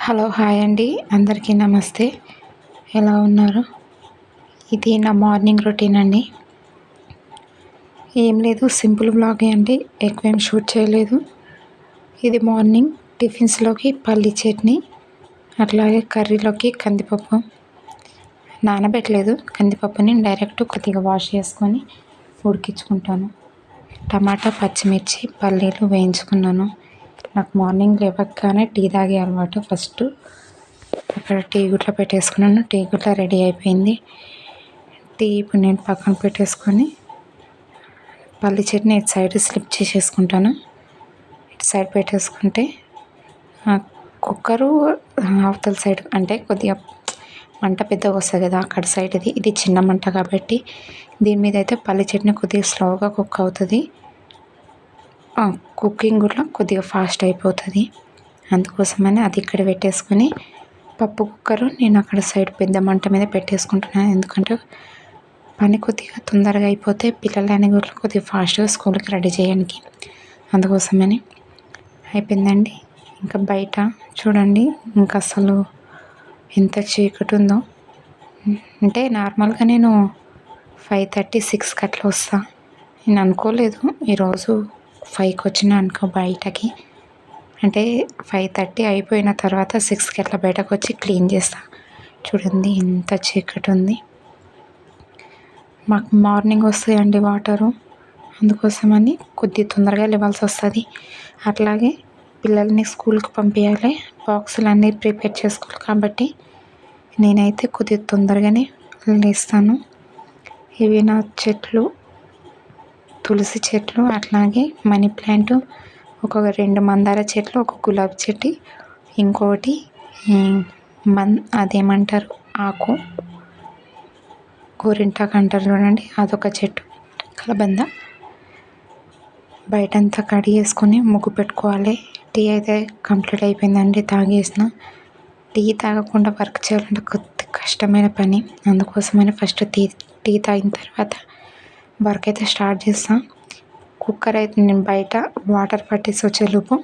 Hello hi అండి, అందరికీ నమస్తే. ఎలా ఉన్నారు? ఇది నా మార్నింగ్ రొటీన్ అండి. ఏం లేదు, సింపుల్ వ్లాగే అండి, ఎక్కువేం షూట్ చేయలేదు. ఇది మార్నింగ్ టిఫిన్స్లోకి పల్లి చట్నీ, అట్లాగే కర్రీలోకి కందిపప్పు. నానబెట్టలేదు, కందిపప్పుని డైరెక్ట్ కొద్దిగా వాష్ చేసుకొని ఉడికించుకుంటాను. టమాటా, పచ్చిమిర్చి, పల్లీలు వేయించుకున్నాను. నాకు మార్నింగ్ లేవగానే టీ తాగే అలవాటు. ఫస్ట్ అక్కడ టీ గుట్ల పెట్టేసుకున్నాను. టీ గుట్ల రెడీ అయిపోయింది. టీ ఇప్పుడు నేను పక్కన పెట్టేసుకొని పల్లి చట్నీ ఇటు సైడ్ స్లిప్ చేసేసుకుంటాను. ఇటు సైడ్ పెట్టేసుకుంటే కుక్కరు అవతల సైడ్ అంటే కొద్దిగా మంట పెద్దగా వస్తుంది కదా, అక్కడ సైడ్ ఇది చిన్న మంట కాబట్టి దీని మీద అయితే పల్లి చట్నీ కొద్దిగా స్లోగా కుక్ అవుతుంది. కుకింగ్ కూడా కొద్దిగా ఫాస్ట్ అయిపోతుంది. అందుకోసమని అది ఇక్కడ పెట్టేసుకొని పప్పు కుక్కరు నేను అక్కడ సైడ్ పెద్ద మంట మీద పెట్టేసుకుంటున్నాను. ఎందుకంటే పని కొద్దిగా తొందరగా అయిపోతే పిల్లలని కూడా కొద్దిగా ఫాస్ట్గా స్కూల్కి రెడీ చేయడానికి, అందుకోసమని అయిపోయిందండి. ఇంకా బయట చూడండి, ఇంకా అసలు ఎంత చీకటి ఉందో. అంటే నార్మల్గా నేను 5:30, 6కి అట్లా వస్తాను. నేను అనుకోలేదు ఈరోజు 5కి వచ్చిన అనుకో బయటకి. అంటే 5:30 అయిపోయిన తర్వాత 6కి అట్లా బయటకు వచ్చి క్లీన్ చేస్తా. చూడండి ఎంత చీకటి ఉంది. మాకు మార్నింగ్ వస్తాయండి వాటరు, అందుకోసమని కొద్దిగా తొందరగా లేవాల్సి వస్తుంది. అట్లాగే పిల్లల్ని స్కూల్కి పంపించాలి, బాక్సులు అన్నీ ప్రిపేర్ చేసుకోవాలి కాబట్టి నేనైతే కొద్దిగా తొందరగానే లేస్తాను. ఇవి నా చెట్లు, తులసి చెట్లు, అట్లాగే మనీ ప్లాంట్, ఒక 2 మందార చెట్లు, ఒక గులాబీ చెట్టు, ఇంకోటి అదేమంటారు ఆకు గోరింటాకు అంటారు చూడండి, అదొక చెట్టు, కలబంద. బయటంతా కడిగేసుకొని ముగ్గు పెట్టుకోవాలి. టీ అయితే కంప్లీట్ అయిపోయిందండి, తాగేసిన. టీ తాగకుండా వర్క్ చేయాలంటే కొద్ది కష్టమైన పని. అందుకోసమని ఫస్ట్ టీ తాగిన తర్వాత వర్క్ అయితే స్టార్ట్ చేస్తాను. కుక్కర్ అయితే నేను బయట వాటర్ పట్టేసి వచ్చేలోపు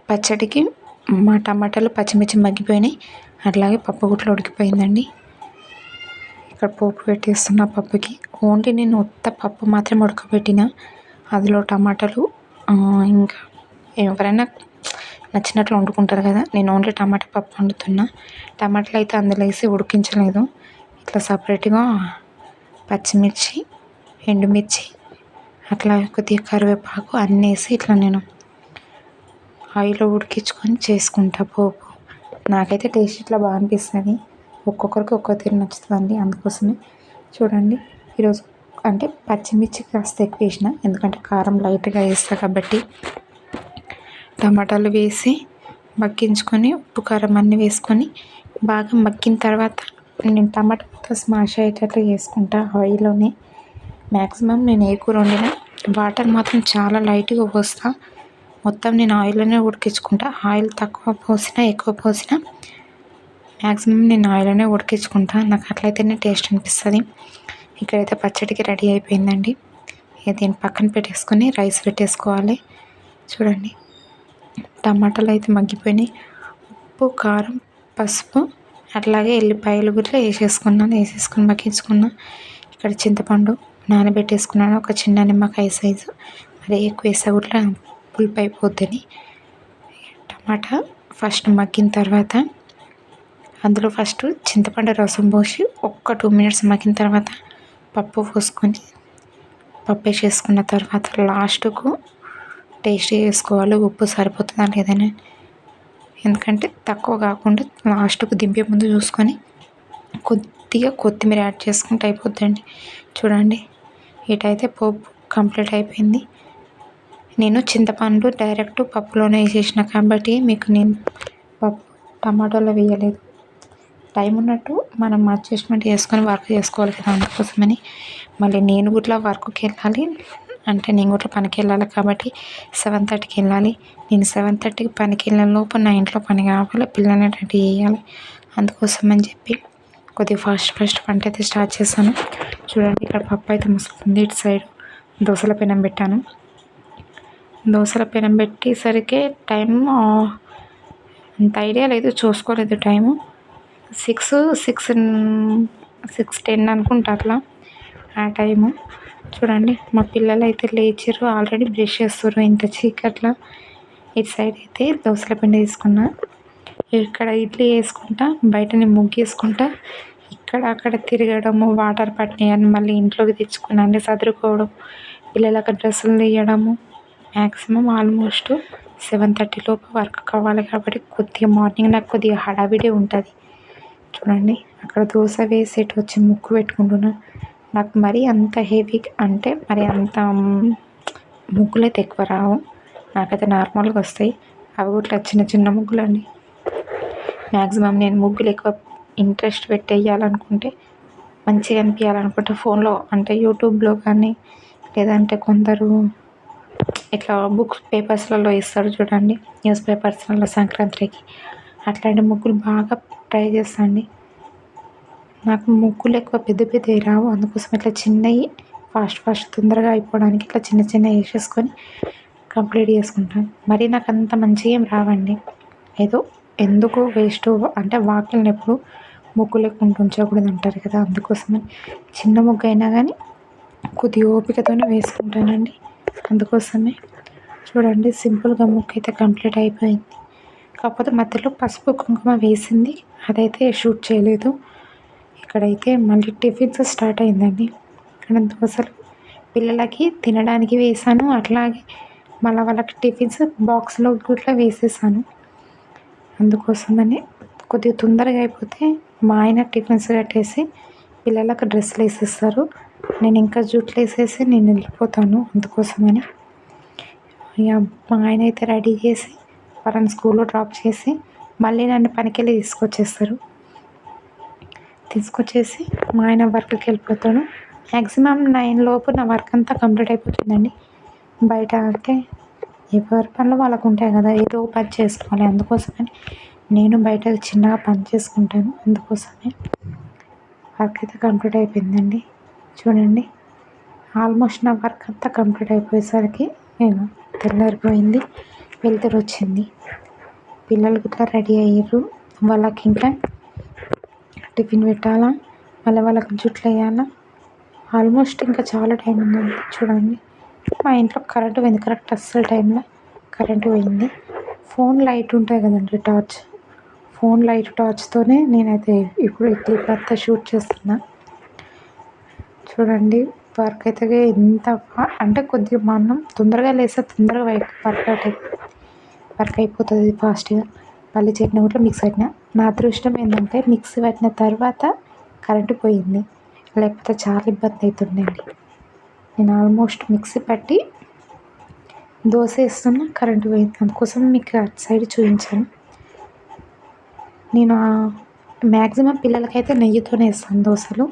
పచ్చడికి మా టమాటాలు, పచ్చిమిర్చి మగ్గిపోయినాయి. అట్లాగే పప్పు గుట్లో ఉడికిపోయిందండి. ఇక్కడ పోపు పెట్టేస్తున్న పప్పుకి. ఓన్లీ నేను ఉత్త పప్పు మాత్రమే ఉడకబెట్టిన, అందులో టమాటాలు ఇంకా ఎవరైనా నచ్చినట్లు వండుకుంటారు కదా, నేను ఓన్లీ టమాటా పప్పు వండుతున్నా. టమాటాలు అయితే అందులో వేసి ఉడికించలేదు. ఇట్లా సపరేట్గా పచ్చిమిర్చి, ఎండుమిర్చి, అట్లా కొద్దిగా కరివేపాకు అన్నీ వేసి ఇట్లా నేను ఆయిల్లో ఉడికించుకొని చేసుకుంటా పోపు. నాకైతే టేస్ట్ ఇట్లా బాగా అనిపిస్తుంది. ఒక్కొక్కరికి ఒక్కో తీరు నచ్చుతుంది. అందుకోసమే చూడండి, ఈరోజు అంటే పచ్చిమిర్చి కాస్త ఎక్కువ వేసిన, ఎందుకంటే కారం లైట్గా వేస్తా కాబట్టి. టమాటాలు వేసి మగ్గించుకొని ఉప్పు కారం అన్నీ వేసుకొని బాగా మగ్గిన తర్వాత నేను టమాటా స్మాష్ అయ్యేటట్లు వేసుకుంటా ఆయిల్లోనే. మ్యాక్సిమం నేను ఏ కూర వండినా వాటర్ మాత్రం చాలా లైట్గా పోస్తా. మొత్తం నేను ఆయిల్లోనే ఉడికించుకుంటా. ఆయిల్ తక్కువ పోసినా ఎక్కువ పోసినా మ్యాక్సిమం నేను ఆయిల్లోనే ఉడికించుకుంటా. నాకు అట్లయితేనే టేస్ట్ అనిపిస్తుంది. ఇక్కడైతే పచ్చడికి రెడీ అయిపోయిందండి. ఇక దీన్ని పక్కన పెట్టేసుకొని రైస్ పెట్టేసుకోవాలి. చూడండి, టమాటాలు అయితే మగ్గిపోయినాయి. ఉప్పు, కారం, పసుపు, అట్లాగే ఎల్లిపాయలు కూడా వేసేసుకొని మగ్గించుకున్నా. ఇక్కడ చింతపండు నానబెట్టేసుకున్నాను, ఒక చిన్న నిమ్మకాయ సైజు. మరి ఎక్కువ వేసా కూడా పులుపు అయిపోద్దని. టమాటా ఫస్ట్ మగ్గిన తర్వాత అందులో ఫస్ట్ చింతపండు రసం పోసి ఒక్క 2 minutes మగ్గిన తర్వాత పప్పు పోసుకొని పప్పు వేసేసుకున్న తర్వాత లాస్ట్కు టేస్ట్ చేసుకోవాలి, ఉప్పు సరిపోతుందా లేదని. ఎందుకంటే తక్కువ కాకుండా లాస్ట్కు దింపే ముందు చూసుకొని కొద్దిగా కొత్తిమీర యాడ్ చేసుకుంటే అయిపోద్దండి. చూడండి, ఇటైతే పోపు కంప్లీట్ అయిపోయింది. నేను చింతపండు డైరెక్ట్ పప్పులోనే వేసేసిన కాబట్టి మీకు నేను పప్పు టమాటాలో వేయలేదు. టైం ఉన్నట్టు మనం అడ్జస్ట్మెంట్ చేసుకొని వర్క్ చేసుకోవాలి కదా, అందుకోసమని. మళ్ళీ నేను కూడా వర్క్కి వెళ్ళాలి, అంటే నేను కూడా పనికి వెళ్ళాలి కాబట్టి 7:30కి వెళ్ళాలి. నేను 7:30కి పనికి వెళ్ళిన లోపు నా ఇంట్లో పని కావాలి, పిల్లల్ని రెడీ చేయాలి. అందుకోసమని చెప్పి కొద్దిగా ఫాస్ట్ వంట అయితే స్టార్ట్ చేశాను. చూడండి, ఇక్కడ పప్పు అయితే మస్తుంది. ఇటు సైడ్ దోశల పెనం పెట్టాను. దోసల పెనం పెట్టేసరికి టైం అంత ఐడియా లేదు, చూసుకోలేదు టైము. 6:10 అనుకుంటా అట్లా ఆ టైము. చూడండి మా పిల్లలు అయితే లేచిర్రు, ఆల్రెడీ బ్రష్ చేస్తుర్రు ఇంత చీకట్లో. ఇటు సైడ్ అయితే దోసల పిండి తీసుకున్నా, ఇక్కడ ఇడ్లీ వేసుకుంటా, బయట నేను ముగ్గు వేసుకుంటా, ఇక్కడ అక్కడ తిరగడము, వాటర్ పట్టినాయి అని మళ్ళీ ఇంట్లోకి తెచ్చుకుని అన్నీ సదురుకోవడం, పిల్లలకు డ్రెస్సులు తీయడము. మ్యాక్సిమం ఆల్మోస్ట్ 7:30 లోపు వర్క్ కావాలి కాబట్టి కొద్దిగా మార్నింగ్ నాకు కొద్దిగా హడావిడి ఉంటుంది. చూడండి అక్కడ దోశ వేసి ఇటు వచ్చి ముగ్గు పెట్టుకుంటున్నా. నాకు మరీ అంత హెవీ అంటే మరి అంత ముగ్గులు అయితే ఎక్కువ రావు, నాకైతే నార్మల్గా వస్తాయి. అవి కూడా చిన్న చిన్న ముగ్గులు అండి. మ్యాక్సిమం నేను ముగ్గులు ఎక్కువ ఇంట్రెస్ట్ పెట్టి వేయాలనుకుంటే, మంచిగా అనిపించాలనుకుంటే ఫోన్లో అంటే యూట్యూబ్లో కానీ, లేదంటే కొందరు ఇట్లా బుక్స్ పేపర్స్లలో ఇస్తారు చూడండి, న్యూస్ పేపర్స్లలో సంక్రాంతికి, అట్లాంటి ముగ్గులు బాగా ట్రై చేస్తాండి. నాకు ముగ్గులు ఎక్కువ పెద్ద పెద్దవి రావు, అందుకోసం ఇట్లా చిన్నవి ఫాస్ట్ తొందరగా అయిపోవడానికి ఇట్లా చిన్న చిన్నవి వేసేసుకొని కంప్లీట్ చేసుకుంటాను. మరి నాకు అంత మంచిగా ఏం రావండి, ఏదో ఎందుకు వేస్ట్ అంటే వాకిలిని ఎప్పుడు ముగ్గు లేకుండా ఉంచకూడదు అంటారు కదా, అందుకోసమని చిన్న ముగ్గు అయినా కానీ కొద్దిగా ఓపికతోనే వేసుకుంటానండి. అందుకోసమే చూడండి సింపుల్గా ముగ్గు అయితే కంప్లీట్ అయిపోయింది. కాకపోతే మధ్యలో పసుపు కుంకుమ వేసింది, అదైతే షూట్ చేయలేదు. ఇక్కడైతే మళ్ళీ టిఫిన్స్ స్టార్ట్ అయిందండి. ఇక్కడ దోశలు పిల్లలకి తినడానికి వేసాను, అట్లాగే మళ్ళీ వాళ్ళకి టిఫిన్స్ బాక్స్లో కూడా వేసేసాను. అందుకోసమని కొద్దిగా తొందరగా అయిపోతే మా ఆయన టిఫిన్స్ కట్టేసి పిల్లలకు డ్రెస్సులు వేసేస్తారు, నేను ఇంకా జుట్లు వేసేసి నేను వెళ్ళిపోతాను. అందుకోసమని ఇక మా ఆయన అయితే రెడీ చేసి వాళ్ళని స్కూల్లో డ్రాప్ చేసి మళ్ళీ నన్ను పనికెళ్ళి తీసుకొచ్చేసి మా ఆయన వర్క్కి వెళ్ళిపోతాడు. మ్యాక్సిమం 9 లోపు నా వర్క్ అంతా కంప్లీట్ అయిపోతుందండి. బయట అంటే ఎవరి పనులు వాళ్ళకు ఉంటాయి కదా, ఏదో పని చేసుకోవాలి. అందుకోసమని నేను బయట చిన్నగా పని చేసుకుంటాను. అందుకోసమే వర్క్ అయితే కంప్లీట్ అయిపోయిందండి. చూడండి ఆల్మోస్ట్ నా వర్క్ అంతా కంప్లీట్ అయిపోయేసరికి నేను తెల్లారిపోయింది, వెలుతురు వచ్చింది. పిల్లలు ఇట్లా రెడీ అయ్యారు, వాళ్ళకి ఇంకా టిఫిన్ పెట్టాలా, మళ్ళీ వాళ్ళకి జుట్లు వేయాలా. ఆల్మోస్ట్ ఇంకా చాలా టైం ఉందండి. చూడండి మా ఇంట్లో కరెంటు పోయింది, కరెక్ట్ అస్సలు టైంలో కరెంటు పోయింది. ఫోన్ లైట్ ఉంటుంది కదండి, ఫోన్ లైట్ టార్చ్తోనే నేనైతే ఇప్పుడు ఈ క్లిప్ అంతా షూట్ చేస్తున్నా. చూడండి వర్క్ అయితే ఎంత అంటే కొద్దిగా మనం తొందరగా లేస్తే తొందరగా వర్క్ అయిపోతుంది ఫాస్ట్గా. పల్లి చట్నీ కూడా మిక్సీ పెట్టిన. నా అదృష్టం ఏంటంటే మిక్సీ పెట్టిన తర్వాత కరెంటు పోయింది, లేకపోతే చాలా ఇబ్బంది అవుతుందండి. నేను ఆల్మోస్ట్ మిక్సీ పట్టి దోశ వేస్తున్నా, కరెంటు పోయింది. అందుకోసం మీకు అటు సైడ్ చూపించాను. నేను మ్యాక్సిమం పిల్లలకైతే నెయ్యితోనే వేస్తాను దోశలు,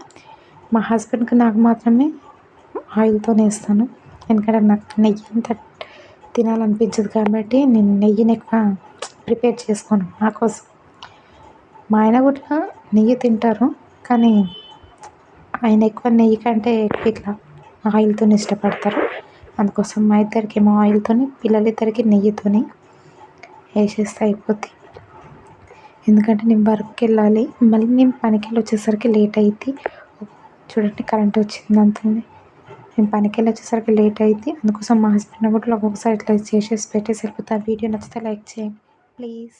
మా హస్బెండ్కి నాకు మాత్రమే ఆయిల్తోనే వేస్తాను. ఎందుకంటే నాకు నెయ్యి అంత తినాలనిపించదు కాబట్టి నేను నెయ్యిని ఎక్కువ ప్రిపేర్ చేసుకోను నా కోసం. మా ఆయన కూడా నెయ్యి తింటారు, కానీ ఆయన ఎక్కువ నెయ్యి కంటే ఎక్కువ ఇట్లా ఆయిల్తోనే ఇష్టపడతారు. అందుకోసం మా ఇద్దరికేమో ఆయిల్తోని, పిల్లలిద్దరికి నెయ్యితోని వేసేస్తే అయిపోద్ది. ఎందుకంటే నేను వర్క్కి వెళ్ళాలి, మళ్ళీ నేను పనికి వెళ్ళి వచ్చేసరికి లేట్ అయింది. చూడండి కరెంట్ వచ్చింది అంతుంది, నేను పనికి వెళ్ళి వచ్చేసరికి లేట్ అయింది. అందుకోసం మా హస్బెండ్ కూడా ఒక్కొక్కసారి ఇట్లా చేసేసి పెట్టేసి వెళ్ళిపోతా. వీడియో నచ్చితే లైక్ చేయండి ప్లీజ్.